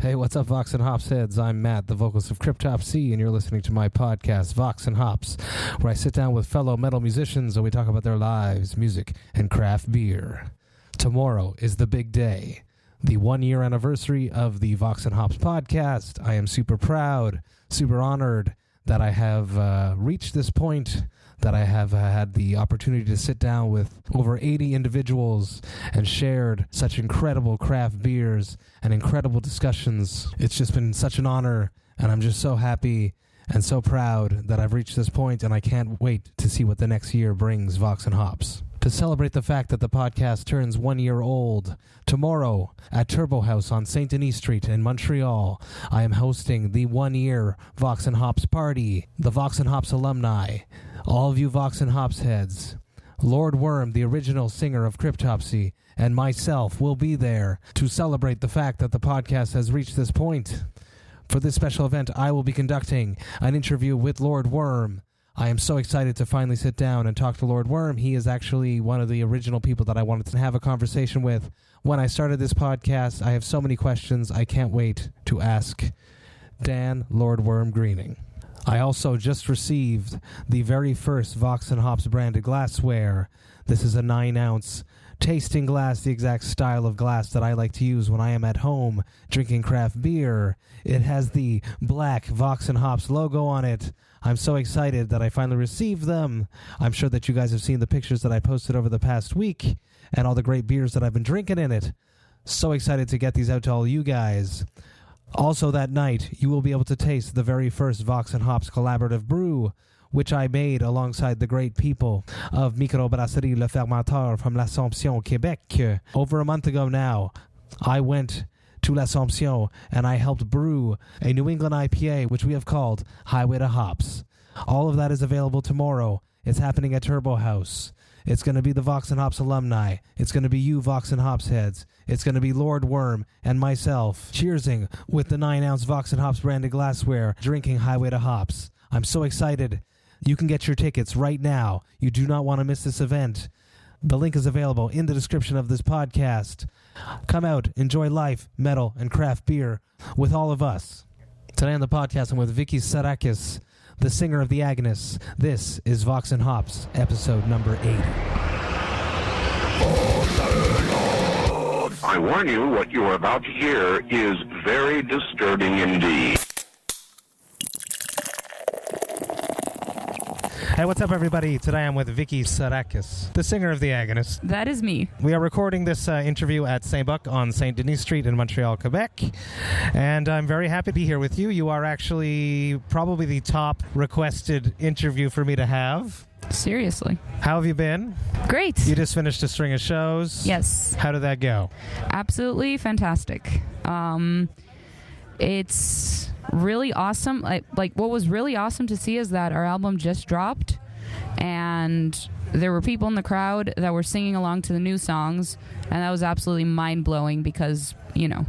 Hey, what's up, Vox and Hops heads? I'm Matt, the vocalist of Cryptopsy, and you're listening to my podcast, Vox and Hops, where I sit down with fellow metal musicians and we talk about their lives, music, and craft beer. Tomorrow is the big day, the 1-year anniversary of the Vox and Hops podcast. I am super proud, super honored that I have reached this point, that I have had the opportunity to sit down with over 80 individuals and shared such incredible craft beers and incredible discussions. It's just been such an honor, and I'm just so happy and so proud that I've reached this point, and I can't wait to see what the next year brings Vox and Hops. To celebrate the fact that the podcast turns 1 year old, tomorrow at Turbo House on Saint Denis Street in Montreal, I am hosting the 1-year Vox and Hops party. The Vox and Hops alumni, all of you Vox and Hops heads, Lord Worm, the original singer of Cryptopsy, and myself will be there to celebrate the fact that the podcast has reached this point. For this special event, I will be conducting an interview with Lord Worm. I am so excited to finally sit down and talk to Lord Worm. He is actually one of the original people that I wanted to have a conversation with when I started this podcast. I have so many questions I can't wait to ask Dan Lord Worm Greening. I also just received the very first Vox and Hops branded glassware. This is a 9-ounce tasting glass, the exact style of glass that I like to use when I am at home drinking craft beer. It has the black Vox and Hops logo on it. I'm so excited that I finally received them. I'm sure that you guys have seen the pictures that I posted over the past week and all the great beers that I've been drinking in it. So excited to get these out to all you guys. Also that night, you will be able to taste the very first Vox and Hops collaborative brew, which I made alongside the great people of Microbrasserie Le Fermentor from l'Assomption, Quebec. Over a month ago now, I went to l'Assomption and I helped brew a New England IPA, which we have called Highway to Hops. All of that is available tomorrow. It's happening at Turbo House. It's going to be the Vox and Hops alumni. It's going to be you Vox and Hops heads. It's going to be Lord Worm and myself cheersing with the 9-ounce Vox and Hops branded glassware, drinking Highway to Hops. I'm so excited. You can get your tickets right now. You do not want to miss this event. The link is available in the description of this podcast. Come out, enjoy life, metal, and craft beer with all of us. Today on the podcast, I'm with Vicky Psarakis, the singer of the Agonist. This is Vox and Hops, episode number 80. I warn you, what you are about to hear is very disturbing indeed. Hey, what's up, everybody? Today I'm with Vicky Psarakis, the singer of the Agonist. That is me. We are recording this interview at Saint-Bock on Saint Denis Street in Montreal, Quebec, and I'm very happy to be here with you. You are actually probably the top requested interview for me to have. Seriously. How have you been? Great. You just finished a string of shows. Yes. How did that go? Absolutely fantastic. It's really awesome. Like what was really awesome to see is that our album just dropped, and there were people in the crowd that were singing along to the new songs, and that was absolutely mind-blowing because, you know,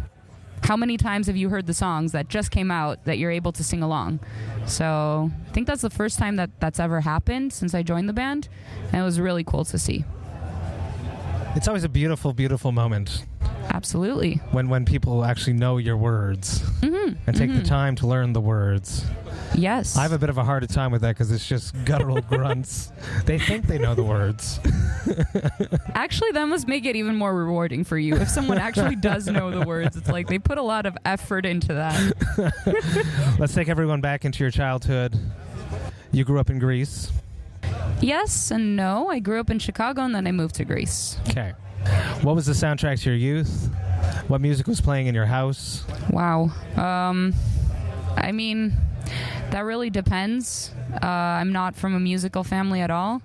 how many times have you heard the songs that just came out that you're able to sing along? So I think that's the first time that that's ever happened since I joined the band, and it was really cool to see. It's always a beautiful, beautiful moment. Absolutely. When people actually know your words and take the time to learn the words. Yes. I have a bit of a harder time with that because it's just guttural grunts. They think they know the words. Actually, that must make it even more rewarding for you. If someone actually does know the words, it's like they put a lot of effort into that. Let's take everyone back into your childhood. You grew up in Greece. Yes and no. I grew up in Chicago and then I moved to Greece. Okay. What was the soundtrack to your youth? What music was playing in your house? Wow. I mean, that really depends. I'm not from a musical family at all.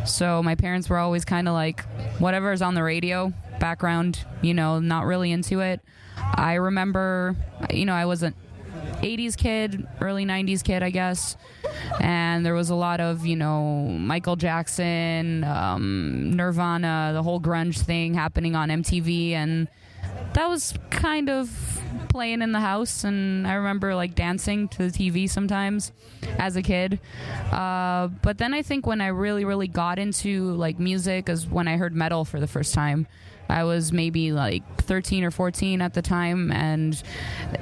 So my parents were always kind of like, whatever is on the radio, background, you know, not really into it. I remember, you know, I was an 80s kid, early 90s kid, I guess. And there was a lot of, you know, Michael Jackson, Nirvana, the whole grunge thing happening on MTV. And that was kind of playing in the house. And I remember, like, dancing to the TV sometimes as a kid. But then I think when I really, really got into, like, music is when I heard metal for the first time. I was maybe like 13 or 14 at the time, and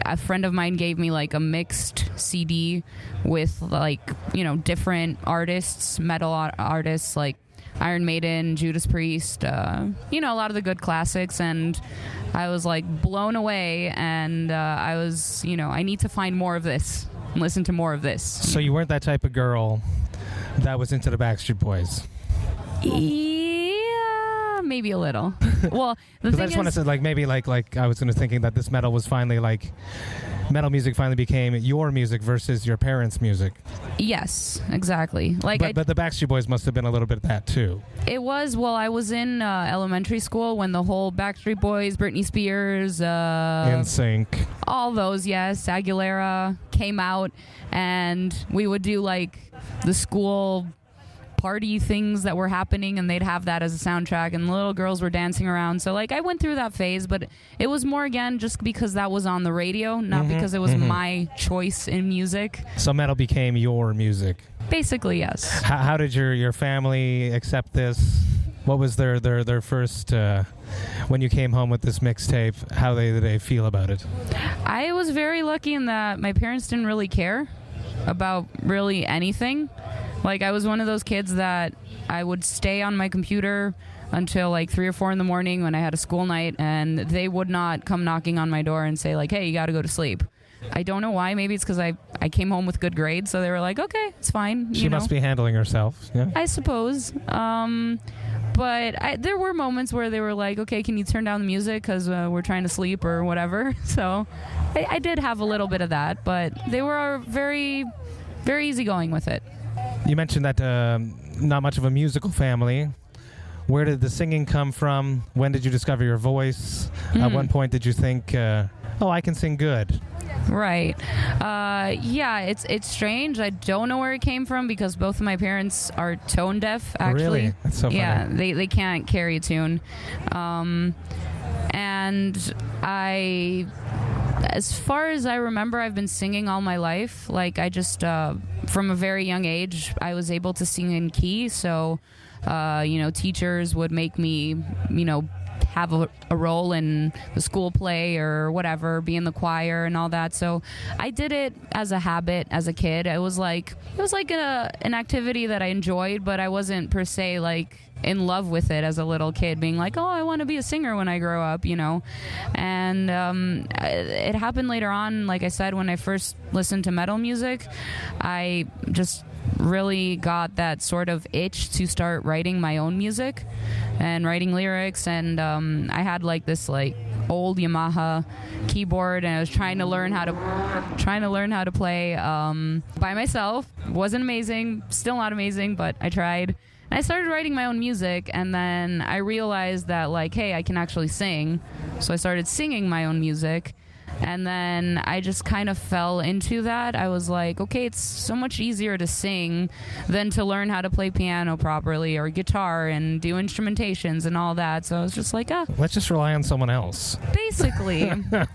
a friend of mine gave me like a mixed CD with like, you know, different artists, metal artists like Iron Maiden, Judas Priest, you know, a lot of the good classics, and I was like blown away, and I was, you know, I need to find more of this and listen to more of this. So you weren't that type of girl that was into the Backstreet Boys? Yeah, maybe a little. Well, the thing I just want to say, like, maybe like I was going to thinking that this metal was finally like, metal music finally became your music versus your parents' music. Yes, exactly. Like, but the Backstreet Boys must have been a little bit of that too. It was. Well, I was in elementary school when the whole Backstreet Boys, Britney Spears, NSYNC, all those, yes, Aguilera came out, and we would do like the school party things that were happening, and they'd have that as a soundtrack, and the little girls were dancing around. So like I went through that phase, but it was more again just because that was on the radio, not because it was my choice in music. So metal became your music. Basically, yes. How did your family accept this? What was their first when you came home with this mixtape? How did they feel about it? I was very lucky in that my parents didn't really care about really anything. Like, I was one of those kids that I would stay on my computer until like 3 or 4 in the morning when I had a school night, and they would not come knocking on my door and say like, hey, you got to go to sleep. I don't know why. Maybe it's because I came home with good grades, so they were like, okay, it's fine. She must be handling herself. Yeah, I suppose. But there were moments where they were like, okay, can you turn down the music because we're trying to sleep or whatever. So I did have a little bit of that, but they were very, very easygoing with it. You mentioned that not much of a musical family. Where did the singing come from? When did you discover your voice? At one point did you think, oh, I can sing good? Right. Yeah, it's strange. I don't know where it came from because both of my parents are tone deaf, actually. Really? That's so funny. Yeah, they can't carry a tune. And as far as I remember, I've been singing all my life. Like, I just, from a very young age, I was able to sing in key. So, you know, teachers would make me, you know, have a role in the school play or whatever, be in the choir and all that. So I did it as a habit as a kid. It was like an activity that I enjoyed, but I wasn't per se like in love with it as a little kid, being like, oh, I want to be a singer when I grow up, you know. And it happened later on. Like I said, when I first listened to metal music, I just really got that sort of itch to start writing my own music and writing lyrics. And I had like this like old Yamaha keyboard, and I was trying to learn how to play by myself. Wasn't amazing, still not amazing, but I tried. And I started writing my own music, and then I realized that like, hey, I can actually sing. So I started singing my own music. And then I just kind of fell into that. I was like, okay, it's so much easier to sing than to learn how to play piano properly or guitar and do instrumentations and all that. So I was just like, let's just rely on someone else. Basically.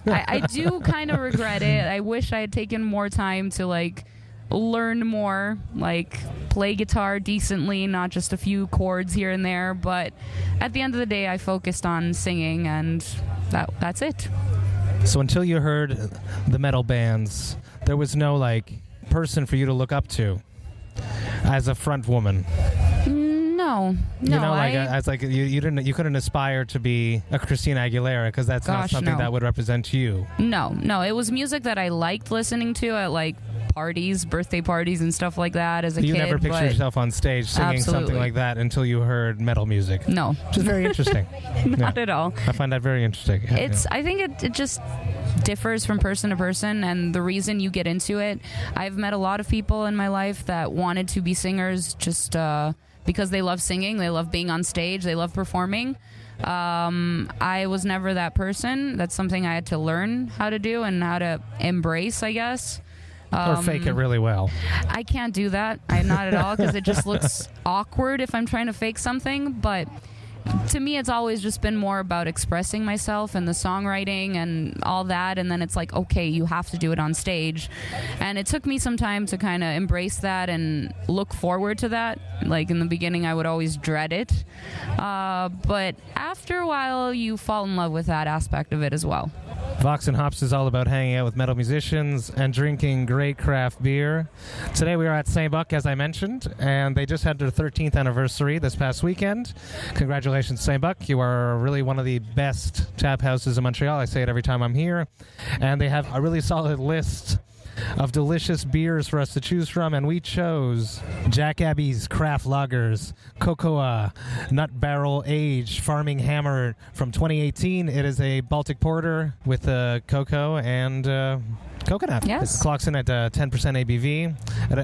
I do kind of regret it. I wish I had taken more time to like learn more, like play guitar decently, not just a few chords here and there. But at the end of the day, I focused on singing, and that's it. So until you heard the metal bands, there was no like person for you to look up to as a front woman. No. You know, like as like you couldn't aspire to be a Christina Aguilera because that's not something that would represent you. No. It was music that I liked listening to at like parties, birthday parties, and stuff like that as a kid. You never pictured yourself on stage singing something like that until you heard metal music. No, which is very interesting. Not at all. I find that very interesting. I think it just differs from person to person, and the reason you get into it. I've met a lot of people in my life that wanted to be singers just because they love singing, they love being on stage, they love performing. I was never that person. That's something I had to learn how to do and how to embrace, I guess. Or fake it really well. I can't do that. Not at all, because it just looks awkward if I'm trying to fake something. But to me, it's always just been more about expressing myself and the songwriting and all that. And then it's like, okay, you have to do it on stage. And it took me some time to kind of embrace that and look forward to that. Like in the beginning, I would always dread it. But after a while, you fall in love with that aspect of it as well. Vox&Hops is all about hanging out with metal musicians and drinking great craft beer. Today we are at Saint-Bock, as I mentioned, and they just had their 13th anniversary this past weekend. Congratulations, Saint-Bock. You are really one of the best tap houses in Montreal. I say it every time I'm here. And they have a really solid list of delicious beers for us to choose from, and we chose Jack Abbey's Craft Lagers, Cocoa, Nut Barrel Aged, Framinghammer from 2018. It is a Baltic porter with cocoa and coconut. Yes. It clocks in at 10% ABV.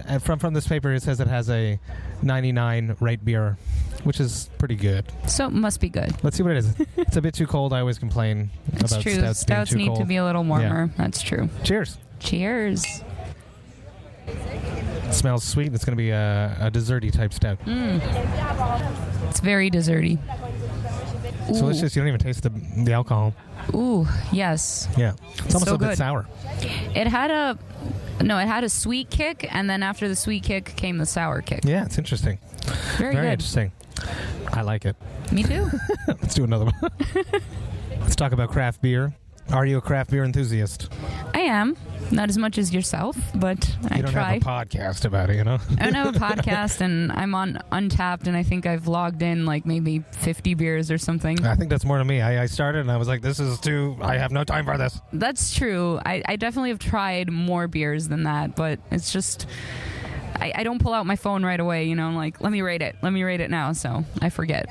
And from this paper, it says it has a 99 rate beer, which is pretty good. So it must be good. Let's see what it is. It's a bit too cold. I always complain It's about true. stouts being too need cold. to be a little warmer. Yeah. That's true. Cheers. Cheers. It smells sweet. It's going to be a desserty type stout. It's very desserty. So delicious. You don't even taste the alcohol. Ooh, yes. Yeah. It's almost So a bit good. sour. It had a sweet kick, and then after the sweet kick came the sour kick. Yeah, it's interesting. Very Very good. interesting. I like it. Me too. Let's do another one. Let's talk about craft beer. Are you a craft beer enthusiast? I am. Not as much as yourself, but I You don't try. have a podcast about it, you know? I don't have a podcast, and I'm on Untapped, and I think I've logged in like maybe 50 beers or something. I think that's more than me. I started and I was like, this is too... I have no time for this. That's true. I definitely have tried more beers than that, but it's just... I don't pull out my phone right away, you know, I'm like, let me rate it now, so I forget.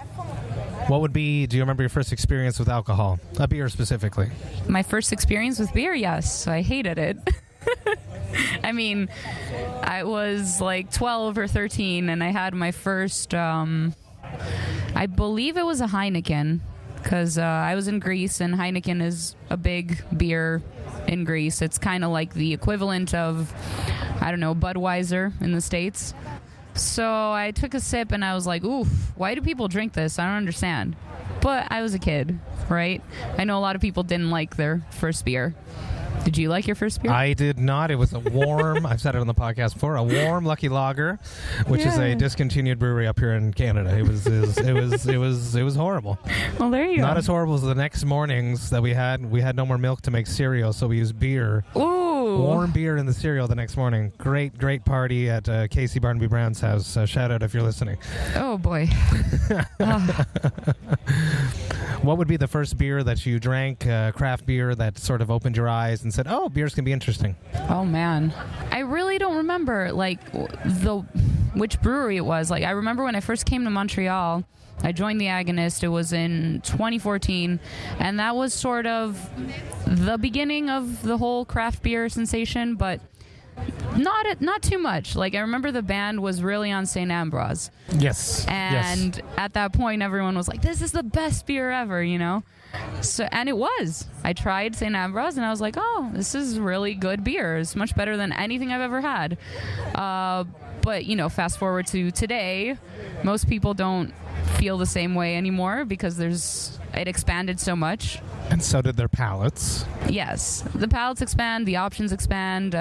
What would be... Do you remember your first experience with alcohol? A beer specifically. My first experience with beer, yes. I hated it. I mean, I was like 12 or 13, and I had my first, I believe it was a Heineken, because I was in Greece, and Heineken is a big beer in Greece. It's kind of like the equivalent of, I don't know, Budweiser in the States. So I took a sip, and I was like, oof, why do people drink this? I don't understand. But I was a kid, right? I know a lot of people didn't like their first beer. Did you like your first beer? I did not. It was a warm, I've said it on the podcast before, a warm Lucky Lager, which is a discontinued brewery up here in Canada. It was horrible. Well, there you go. Not as horrible as the next mornings that we had. We had no more milk to make cereal, so we used beer. Ooh. Warm beer in the cereal the next morning. Great party at Casey Barnaby Brown's house. Shout out if you're listening. Oh, boy. What would be the first beer that you drank, craft beer, that sort of opened your eyes and said, oh, beers can be interesting? Oh, man. I really don't remember, like, which brewery it was. Like, I remember when I first came to Montreal, I joined the Agonist. It was in 2014, and that was sort of the beginning of the whole craft beer sensation, but not too much. Like, I remember the band was really on St. Ambroise. Yes. And at that point, everyone was like, this is the best beer ever, you know? So, and it was. I tried St. Ambroise, and I was like, oh, this is really good beer. It's much better than anything I've ever had. But, you know, fast forward to today, most people don't feel the same way anymore because it expanded so much. And so did their palates. Yes. The palates expand, the options expand,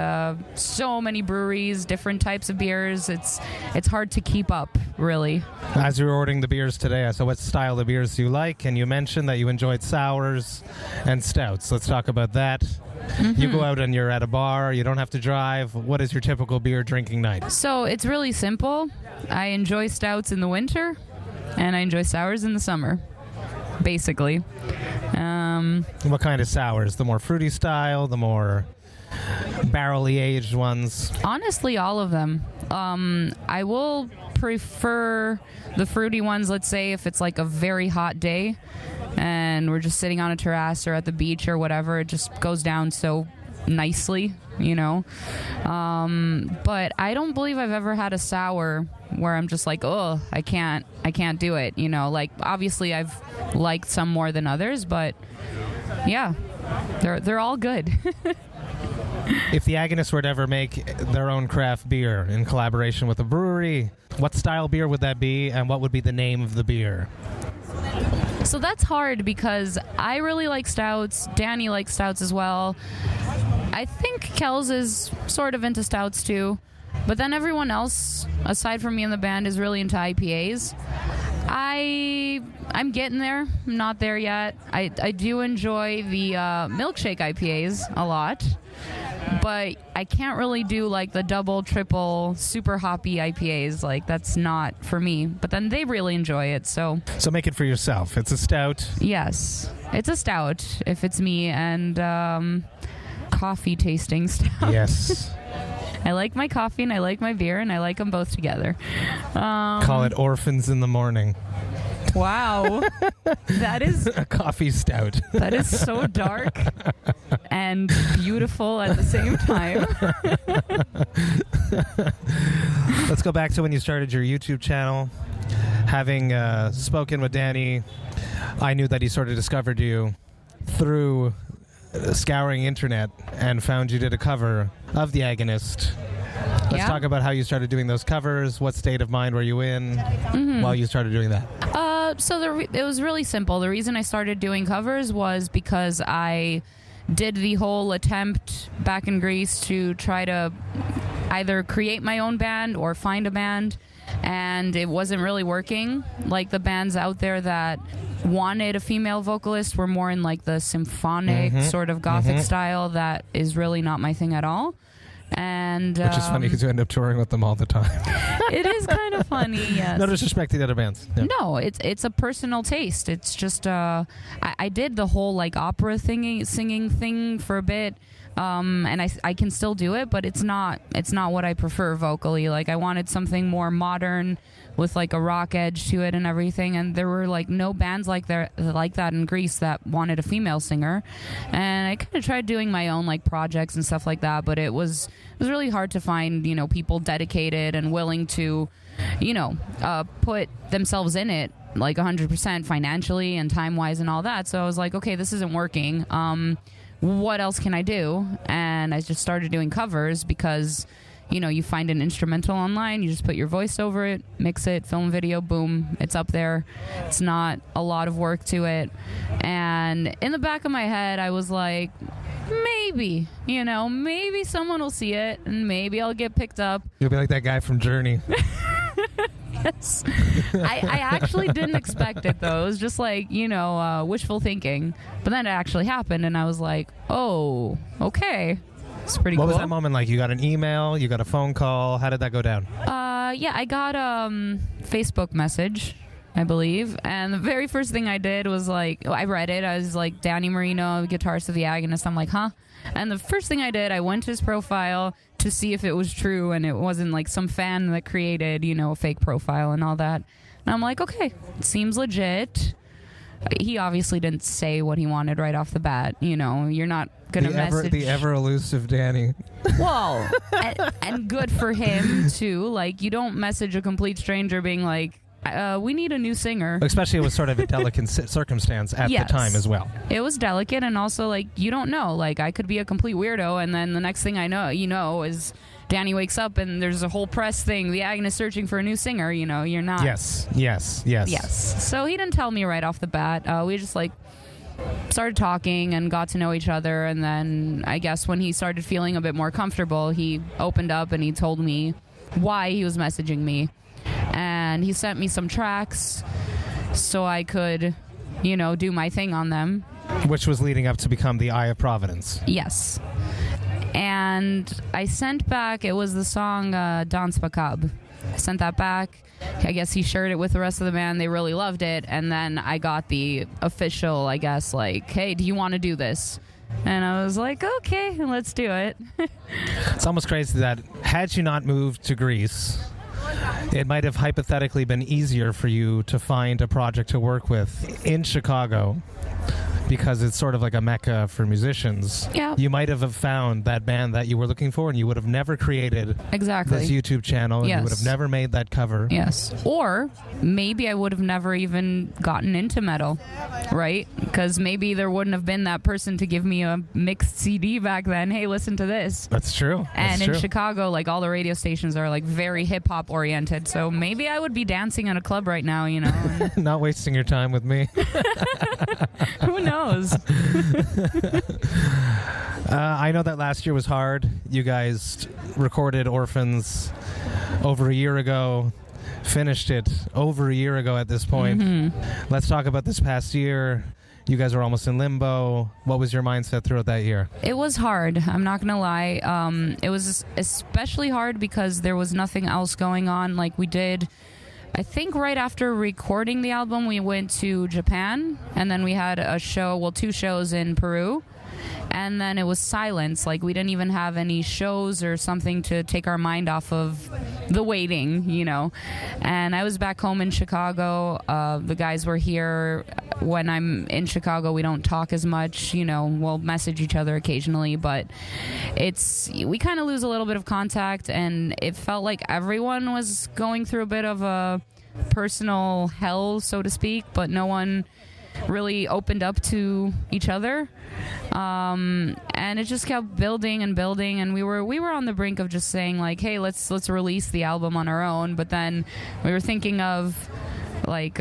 so many breweries, different types of beers. It's hard to keep up, really. As you were ordering the beers today, I said, what style of beers do you like? And you mentioned that you enjoyed sours and stouts. Let's talk about that. Mm-hmm. You go out and you're at a bar, you don't have to drive. What is your typical beer drinking night? So it's really simple. I enjoy stouts in the winter, and I enjoy sours in the summer, basically. What kind of sours? The more fruity style, the more barrelly aged ones? Honestly, all of them. I will prefer the fruity ones, let's say, if it's like a very hot day and we're just sitting on a terrace or at the beach or whatever. It just goes down so nicely, you know. But I don't believe I've ever had a sour where I'm just like, oh, I can't do it, you know. Like, obviously I've liked some more than others, but yeah, they're all good. If the Agonist were to ever make their own craft beer in collaboration with a brewery, what style beer would that be, and what would be the name of the beer? So that's hard because I really like stouts. Danny likes stouts as well. I think Kels is sort of into stouts too. But then everyone else, aside from me in the band, is really into IPAs. I'm getting there. I'm not there yet. I do enjoy the milkshake IPAs a lot. But I can't really do like the double, triple, super hoppy IPAs. Like, that's not for me. But then they really enjoy it, so make it for yourself. It's a stout. Yes, it's a stout if it's me, and coffee tasting stout. Yes. I like my coffee and I like my beer, and I like them both together. Call it Orphans in the morning. Wow. That is a coffee stout. That is so dark and beautiful at the same time. Let's go back to when you started your YouTube channel. Having spoken with Danny, I knew that he sort of discovered you through scouring internet and found you did a cover of the Agonist. Let's talk about how you started doing those covers. What state of mind were you in while you started doing that? It was really simple. The reason I started doing covers was because I did the whole attempt back in Greece to try to either create my own band or find a band, and it wasn't really working. Like, the bands out there that wanted a female vocalist were more in like the symphonic sort of gothic style that is really not my thing at all. And which is funny because you end up touring with them all the time. It is kind of funny, yes. No disrespect to the other bands. Yeah. No, it's a personal taste. It's just I did the whole like opera singing thing for a bit, and I can still do it, but it's not what I prefer vocally. Like, I wanted something more modern with like a rock edge to it and everything, and there were like no bands like that in Greece that wanted a female singer. And I kind of tried doing my own like projects and stuff like that, but it was really hard to find, you know, people dedicated and willing to, you know, put themselves in it like 100% financially and time-wise and all that. So I was like, okay, this isn't working. What else can I do? And I just started doing covers because, you know, you find an instrumental online, you just put your voice over it, mix it, film video, boom, it's up there. It's not a lot of work to it. And in the back of my head, I was like, maybe someone will see it and maybe I'll get picked up. You'll be like that guy from Journey. Yes. I actually didn't expect it, though. It was just like, you know, wishful thinking. But then it actually happened, and I was like, oh, okay. It's pretty cool. What was that moment like? You got an email? You got a phone call? How did that go down? Yeah, I got a Facebook message, I believe. And the very first thing I did was like, I read it. I was like, Danny Marino, guitarist of the Agonist. I'm like, huh? And the first thing I did, I went to his profile to see if it was true and it wasn't like some fan that created, you know, a fake profile and all that. And I'm like, okay, it seems legit. He obviously didn't say what he wanted right off the bat. You know, you're not going to message. The ever-elusive Danny. Well, and good for him, too. Like, you don't message a complete stranger being like, we need a new singer. Especially it was sort of a delicate circumstance at the time as well. It was delicate, and also, like, you don't know. Like, I could be a complete weirdo, and then the next thing I know, is Danny wakes up and there's a whole press thing, the Agonist searching for a new singer. You know, you're not. Yes. So he didn't tell me right off the bat. We just, like, started talking and got to know each other, and then I guess when he started feeling a bit more comfortable, he opened up and he told me why he was messaging me. And he sent me some tracks so I could, you know, do my thing on them. Which was leading up to become the Eye of Providence. Yes. And I sent back, it was the song Dans Macabre. I sent that back. I guess he shared it with the rest of the band. They really loved it. And then I got the official, I guess, like, hey, do you want to do this? And I was like, okay, let's do it. It's almost crazy that had you not moved to Greece, it might have hypothetically been easier for you to find a project to work with in Chicago, because it's sort of like a mecca for musicians. Yeah. You might have found that band that you were looking for, and you would have never created Exactly. this YouTube channel, and Yes. you would have never made that cover. Yes. Or maybe I would have never even gotten into metal, right? Because maybe there wouldn't have been that person to give me a mixed CD back then. Hey, listen to this. That's true. And That's in true. Chicago, like, all the radio stations are like very hip hop oriented. So maybe I would be dancing in a club right now, you know. And Not wasting your time with me. who knows? I know that last year was hard. You guys recorded Orphans over a year ago, finished it over a year ago at this point. Mm-hmm. Let's talk about this past year. You guys were almost in limbo. What was your mindset throughout that year? It was hard. I'm not going to lie. It was especially hard because there was nothing else going on. Like, we did, I think right after recording the album, we went to Japan, and then we had a show, well, 2 shows in Peru. And then it was silence. Like, we didn't even have any shows or something to take our mind off of the waiting, you know. And I was back home in Chicago. The guys were here. When I'm in Chicago, we don't talk as much, you know. We'll message each other occasionally, but we kind of lose a little bit of contact, and it felt like everyone was going through a bit of a personal hell, so to speak, but no one really opened up to each other. And it just kept building and building, and we were on the brink of just saying, like, hey, let's release the album on our own. But then we were thinking of, like,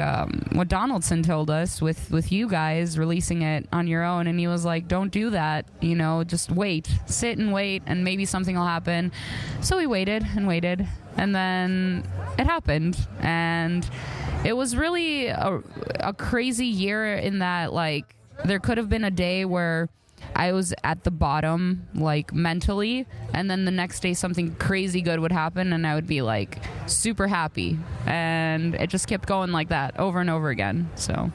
what Donaldson told us with you guys releasing it on your own, and he was like, don't do that, you know, just sit and wait, and maybe something will happen. So we waited and waited, and then it happened. And it was really a crazy year in that, like, there could have been a day where I was at the bottom, like, mentally, and then the next day something crazy good would happen, and I would be, like, super happy. And it just kept going like that over and over again. So,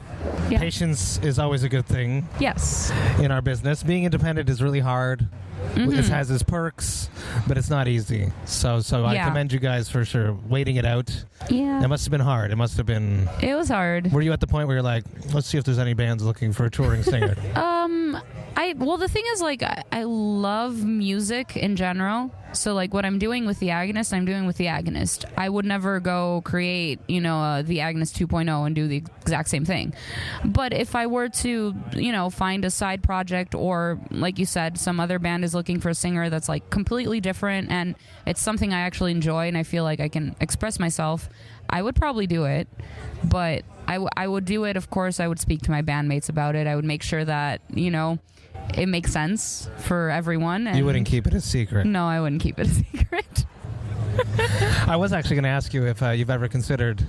yeah. Patience is always a good thing Yes. in our business. Being independent is really hard. Mm-hmm. It has its perks, but it's not easy. So I Yeah. commend you guys for sure waiting it out. Yeah. It must have been hard. It must have been... It was hard. Were you at the point where you're like, let's see if there's any bands looking for a touring singer? Well, the thing is, like, I love music in general. So, like, what I'm doing with the Agonist, I'm doing with the Agonist. I would never go create, you know, the Agonist 2.0 and do the exact same thing. But if I were to, you know, find a side project, or, like you said, some other band is looking for a singer that's, like, completely different, and it's something I actually enjoy and I feel like I can express myself, I would probably do it. But I would do it, of course. I would speak to my bandmates about it. I would make sure that, you know, it makes sense for everyone. And You wouldn't keep it a secret. No, I wouldn't keep it a secret. I was actually going to ask you if you've ever considered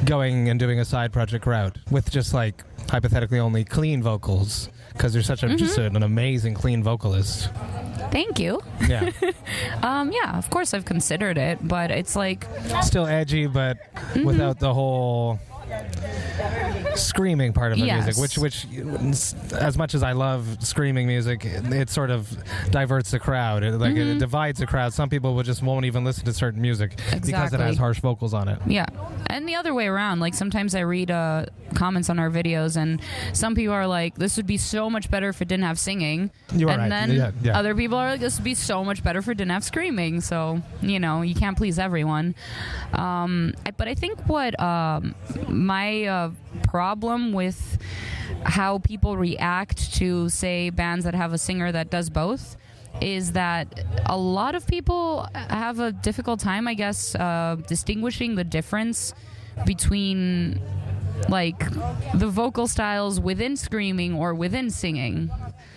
going and doing a side project route with just, like, hypothetically only clean vocals, because you're such just an amazing clean vocalist. Thank you. Yeah. Yeah, of course I've considered it, but it's like... Still edgy, but without the whole screaming part of the Yes. music, which as much as I love screaming music, it sort of diverts the crowd. It divides the crowd. Some people won't even listen to certain music because it Exactly. has harsh vocals on it. Yeah. And the other way around, like, sometimes I read comments on our videos, and some people are like, this would be so much better if it didn't have singing. You are and right. then Yeah. other people are like, this would be so much better if it didn't have screaming. So, you know, you can't please everyone. But I think what my problem with how people react to, say, bands that have a singer that does both is that a lot of people have a difficult time, I guess, distinguishing the difference between, like, the vocal styles within screaming or within singing.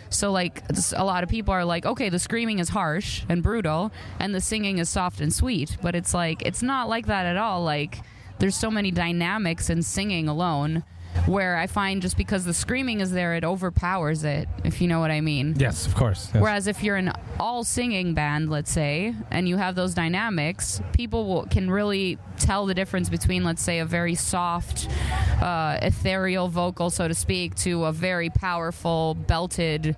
So, like, a lot of people are like, okay, the screaming is harsh and brutal, and the singing is soft and sweet. But it's like, it's not like that at all. Like, there's so many dynamics in singing alone, where I find just because the screaming is there, it overpowers it, if you know what I mean. Yes, of course. Yes. Whereas if you're an all-singing band, let's say, and you have those dynamics, people can really tell the difference between, let's say, a very soft, ethereal vocal, so to speak, to a very powerful, belted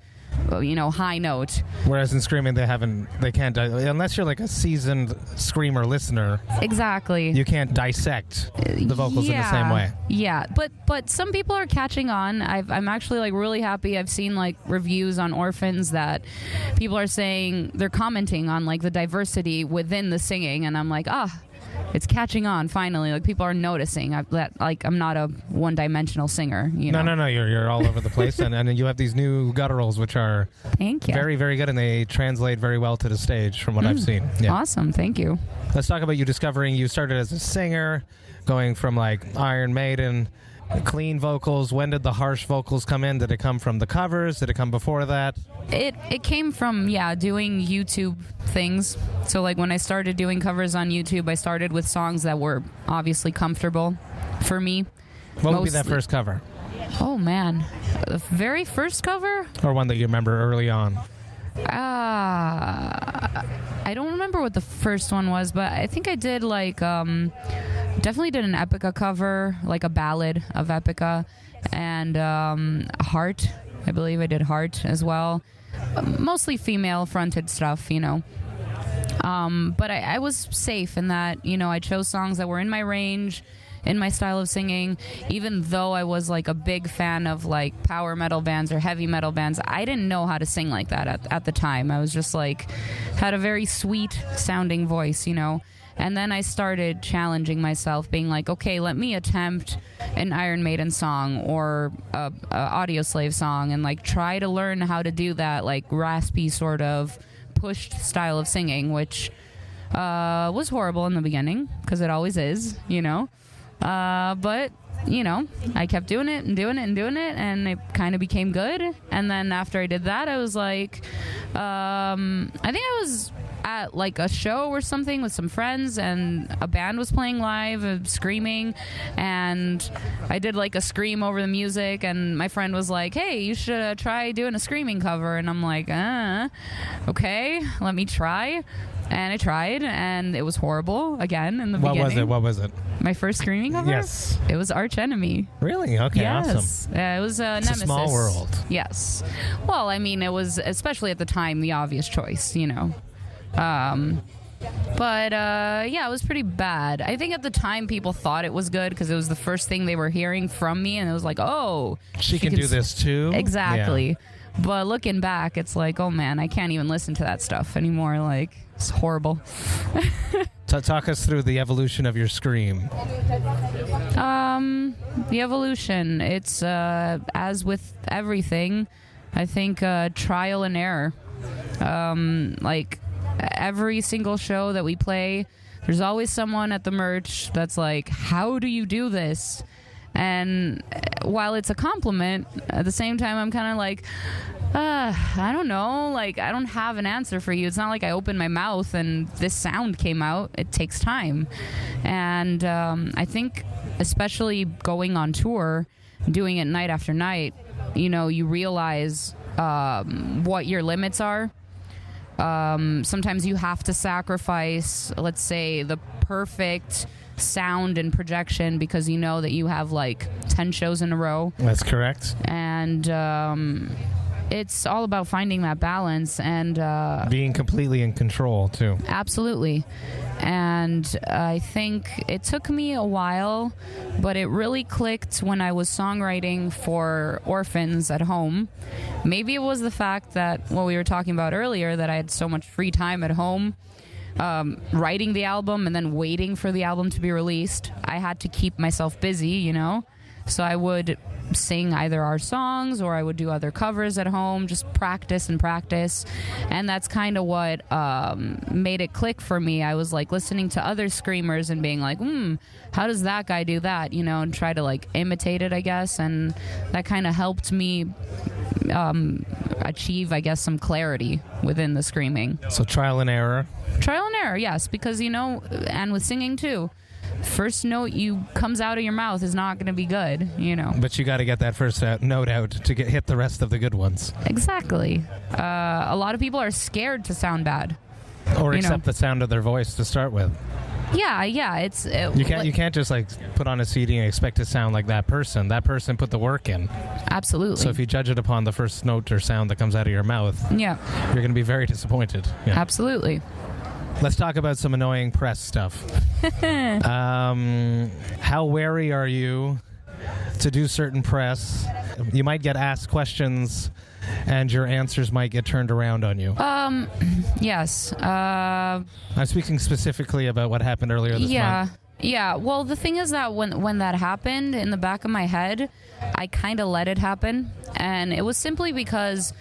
high note. Whereas in screaming, they can't, unless you're like a seasoned screamer listener. Exactly. You can't dissect the vocals in the same way. Yeah, but some people are catching on. I'm actually like really happy. I've seen like reviews on Orphans that people are saying, they're commenting on like the diversity within the singing, and I'm like, it's catching on finally. Like people are noticing that like I'm not a one-dimensional singer. No. You're all over the place, and you have these new gutturals which are thank you, very, very good, and they translate very well to the stage from what I've seen. Yeah. Awesome, thank you. Let's talk about you discovering you started as a singer, going from like Iron Maiden, clean vocals. When did the harsh vocals come in? Did it come from the covers? Did it come before that? It came from doing YouTube things. So like when I started doing covers on YouTube, I started with songs that were obviously comfortable for me. What would be that first cover? Oh man, the very first cover? Or one that you remember early on? I don't remember what the first one was, but I think I did like definitely did an Epica cover, like a ballad of Epica, and Heart. I believe I did Heart as well. Mostly female fronted stuff, but I was safe in that, I chose songs that were in my range, in my style of singing. Even though I was like a big fan of like power metal bands or heavy metal bands, I didn't know how to sing like that at the time. I was just like, had a very sweet sounding voice, And then I started challenging myself, being like, okay, let me attempt an Iron Maiden song or a Audio Slave song, and like try to learn how to do that like raspy sort of pushed style of singing, which was horrible in the beginning, because it always is, but I kept doing it, and it kind of became good. And then after I did that, I was like, I think I was at like a show or something with some friends, and a band was playing live, screaming, and I did like a scream over the music, and my friend was like, hey, you should try doing a screaming cover. And I'm like, okay, let me try. And I tried, and it was horrible again in the beginning. What was it? My first screaming cover? Yes. It was Arch Enemy. Really? Okay, yes. Awesome. It was It's Nemesis. a small world. Yes. Well, I mean, it was, especially at the time, the obvious choice, But it was pretty bad. I think at the time people thought it was good because it was the first thing they were hearing from me, and it was like, oh, she can do this too. Exactly. Yeah. But looking back, it's like, oh man, I can't even listen to that stuff anymore. Like, it's horrible. Talk us through the evolution of your scream. The evolution, it's as with everything, I think trial and error. Like every single show that we play, there's always someone at the merch that's like, how do you do this? And while it's a compliment, at the same time, I'm kind of like, I don't know. Like, I don't have an answer for you. It's not like I opened my mouth and this sound came out. It takes time. And I think especially going on tour, doing it night after night, you realize what your limits are. Sometimes you have to sacrifice, let's say, the perfect sound and projection because you know that you have like 10 shows in a row. That's correct. And it's all about finding that balance and being completely in control too. Absolutely. And I think it took me a while, but it really clicked when I was songwriting for Orphans at home. Maybe it was the fact that what we were talking about earlier, that I had so much free time at home, writing the album and then waiting for the album to be released. I had to keep myself busy, so I would sing either our songs or I would do other covers at home, just practice, and that's kind of what made it click for me. I was like listening to other screamers and being like, how does that guy do that, and try to like imitate it, I guess, and that kind of helped me achieve, I guess, some clarity within the screaming. So trial and error, yes, because and with singing too, first note comes out of your mouth is not going to be good, But you got to get that first note out to hit the rest of the good ones. Exactly. A lot of people are scared to sound bad. Or accept the sound of their voice to start with. Yeah. You can't just like put on a CD and expect to sound like that person. That person put the work in. Absolutely. So if you judge it upon the first note or sound that comes out of your mouth, yeah, you're going to be very disappointed. Yeah. Absolutely. Let's talk about some annoying press stuff. How wary are you to do certain press? You might get asked questions and your answers might get turned around on you. Yes. I'm speaking specifically about what happened earlier this month. Yeah. Well, the thing is that when that happened, in the back of my head, I kind of let it happen. And it was simply because,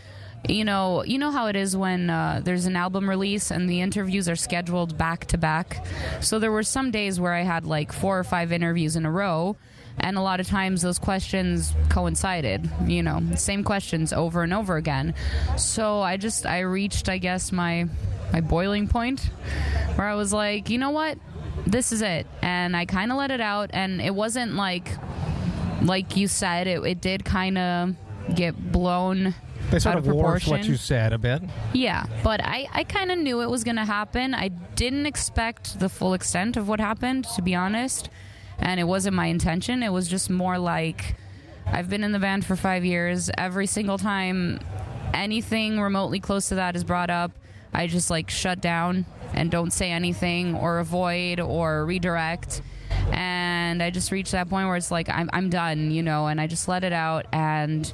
you know how it is when there's an album release and the interviews are scheduled back to back. So there were some days where I had like 4 or 5 interviews in a row. And a lot of times those questions coincided, same questions over and over again. So I reached, I guess, my boiling point where I was like, you know what? This is it. And I kind of let it out. And it wasn't like you said, it did kind of get blown they sort out of of proportion. What you said a bit. Yeah, but I kind of knew it was going to happen. I didn't expect the full extent of what happened, to be honest. And it wasn't my intention. It was just more like, I've been in the band for 5 years. Every single time anything remotely close to that is brought up, I just like shut down and don't say anything or avoid or redirect. And I just reached that point where it's like, I'm done, and I just let it out. And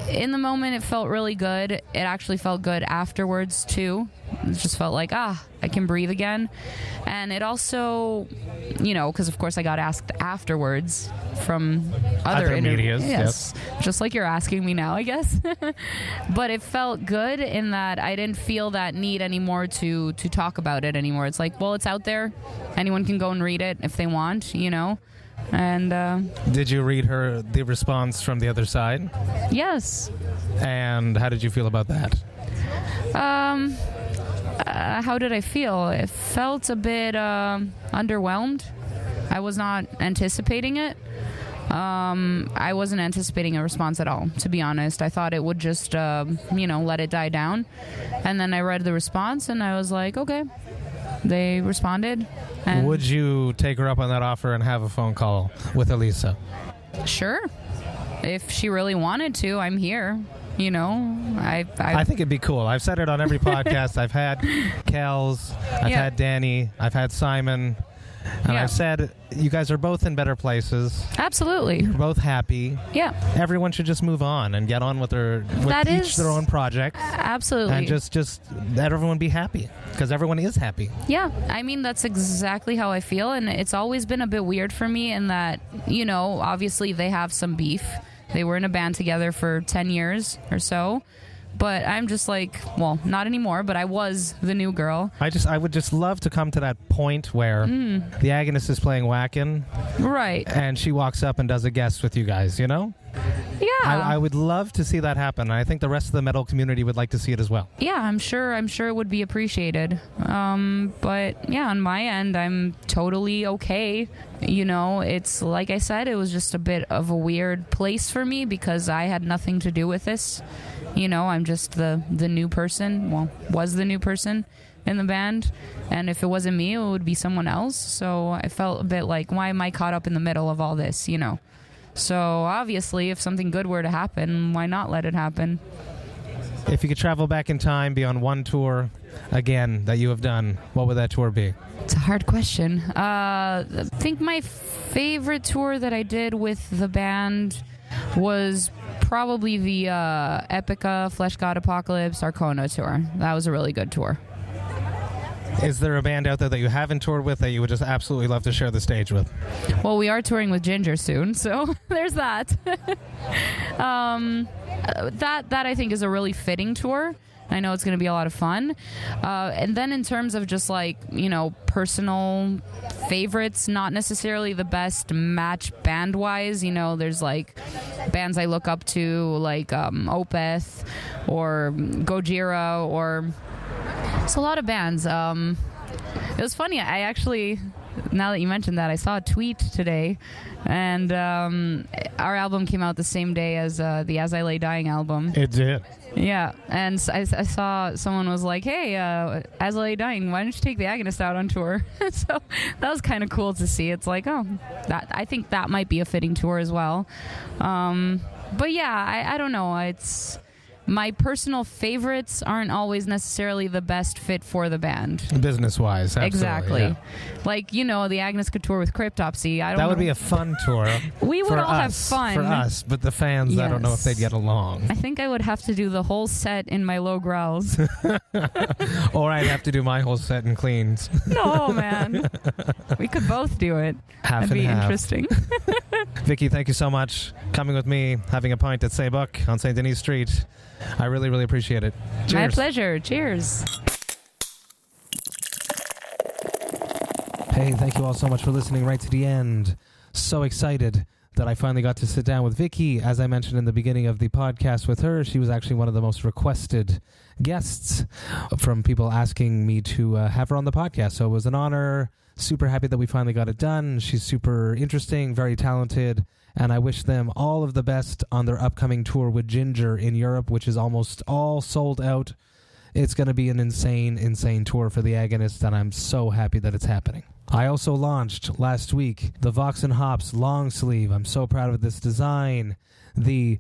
in the moment, it felt really good. It actually felt good afterwards, too. It just felt like, I can breathe again. And it also, because of course I got asked afterwards from other medias. Yes. Just like you're asking me now, I guess. But it felt good in that I didn't feel that need anymore to talk about it anymore. It's like, well, it's out there. Anyone can go and read it if they want, And did you read the response from the other side? Yes. And how did you feel about that? How did I feel? It felt a bit underwhelmed. I was not anticipating it. I wasn't anticipating a response at all, to be honest. I thought it would just, let it die down. And then I read the response and I was like, okay. They responded. And would you take her up on that offer and have a phone call with Elisa? Sure. If she really wanted to, I'm here. I think it'd be cool. I've said it on every podcast. I've had Kels, I've had Danny, I've had Simon, and I've said you guys are both in better places. Absolutely. You're both happy. Yeah. Everyone should just move on and get on with each their own project. Absolutely. And just let everyone be happy, because everyone is happy. Yeah. I mean, that's exactly how I feel, and it's always been a bit weird for me in that, obviously they have some beef. They were in a band together for 10 years or so. But I'm just like, well, not anymore, but I was the new girl. I would just love to come to that point where the Agonist is playing Whackin'. Right. And she walks up and does a guest with you guys, Yeah. I would love to see that happen. I think the rest of the metal community would like to see it as well. Yeah, I'm sure it would be appreciated. But yeah, on my end, I'm totally okay. It's like I said, it was just a bit of a weird place for me because I had nothing to do with this. I'm just the new person. Well, was the new person in the band. And if it wasn't me, it would be someone else. So I felt a bit like, why am I caught up in the middle of all this, So obviously, if something good were to happen, why not let it happen? If you could travel back in time, be on one tour again that you have done, what would that tour be? It's a hard question. I think my favorite tour that I did with the band was probably the Epica, Flesh God Apocalypse, Arcona tour. That was a really good tour. Is there a band out there that you haven't toured with that you would just absolutely love to share the stage with? Well, we are touring with Ginger soon, so there's that. That I think is a really fitting tour. I know it's going to be a lot of fun. And then in terms of just like, personal favorites, not necessarily the best match band-wise. There's like bands I look up to like Opeth or Gojira or... It's a lot of bands. It was funny. I actually, now that you mentioned that, I saw a tweet today, and our album came out the same day as the As I Lay Dying album. It did. Yeah, and I saw someone was like, "Hey, as I lay dying, why don't you take the Agonist out on tour?" So that was kind of cool to see. It's like, oh, I think that might be a fitting tour as well. But yeah, I don't know. It's my personal favorites aren't always necessarily the best fit for the band. Business-wise, absolutely. Exactly. Yeah. Like, the Agonist could tour with Cryptopsy. That would be a fun tour. We would all have fun. For us, but the fans, yes. I don't know if they'd get along. I think I would have to do the whole set in my low growls. Or I'd have to do my whole set in cleans. No, man. We could both do it. That'd be interesting. Vicky, thank you so much. Coming with me, having a pint at Saint-Bock on St. Denis Street. I really, really appreciate it. Cheers. My pleasure. Cheers. Hey, thank you all so much for listening right to the end. So excited that I finally got to sit down with Vicky. As I mentioned in the beginning of the podcast with her, she was actually one of the most requested guests from people asking me to have her on the podcast. So it was an honor. Super happy that we finally got it done. She's super interesting, very talented, and I wish them all of the best on their upcoming tour with Ginger in Europe, which is almost all sold out. It's going to be an insane, insane tour for the Agonist, and I'm so happy that it's happening. I also launched last week the Vox&Hops long sleeve. I'm so proud of this design. The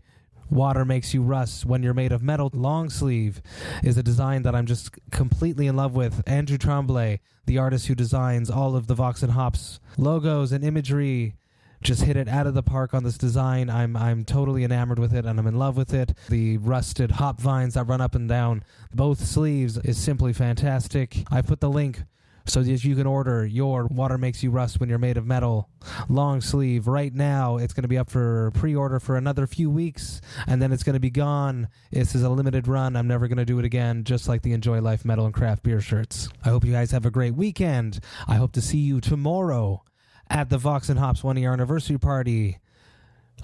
Water Makes You Rust When You're Made of Metal long sleeve is a design that I'm just completely in love with. Andrew Tremblay, the artist who designs all of the Vox&Hops logos and imagery, just hit it out of the park on this design. I'm totally enamored with it, and I'm in love with it. The rusted hop vines that run up and down both sleeves is simply fantastic. I put the link so that you can order your Water Makes You Rust When You're Made of Metal long sleeve right now. It's going to be up for pre-order for another few weeks, and then it's going to be gone. This is a limited run. I'm never going to do it again, just like the Enjoy Life Metal and Craft Beer shirts. I hope you guys have a great weekend. I hope to see you tomorrow at the Vox&Hops 1-year anniversary party.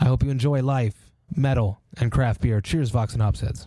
I hope you enjoy life, metal, and craft beer. Cheers, Vox&Hops heads.